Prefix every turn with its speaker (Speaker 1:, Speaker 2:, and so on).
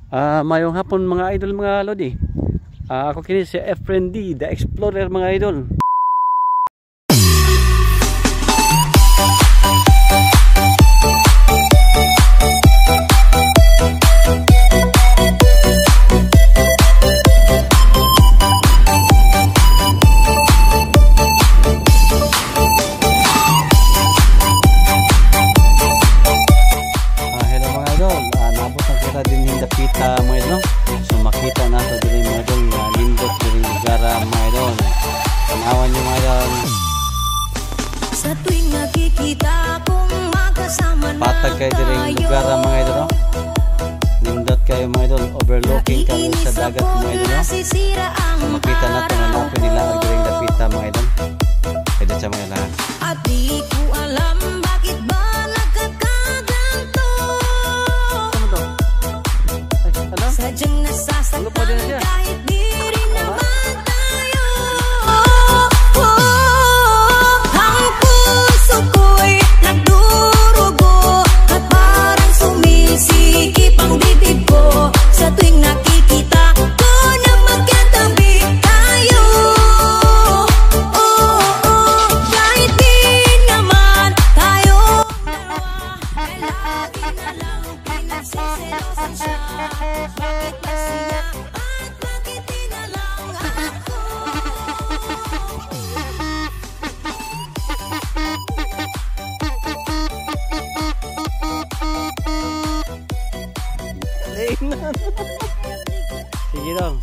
Speaker 1: Mayong hapon mga idol, mga lodi. Ako kini si Efren D, the Explorer mga idol. Kita mga idol, so makita na ito dili mga idol, lindot dili lugar mga idol. Tanawan nyo mga idol.
Speaker 2: Sa tuwing nakikita kong magkasama na
Speaker 1: patag kayo dili lugar mga idol, no? Lindot kayo mga idol, overlooking kayo sa dagat mga idol, no? So makita na ito na natin nila ang dili dapita mga idol. Pwede siya mga idol.
Speaker 2: At di ko alam bakit ba nagkakaganto. Sadyang nasasaktan kahit di rin naman tayo. Ang puso ko'y nagdurugo at parang sumisikip ang dibdib ko sa tuwing nakikita ko na magkatabi tayo. Kahit di naman tayo dalawa, ay lagi na lang pinagsiselosan siya. Bakit ba siya at bakit di na lang ako?
Speaker 1: Sige dong.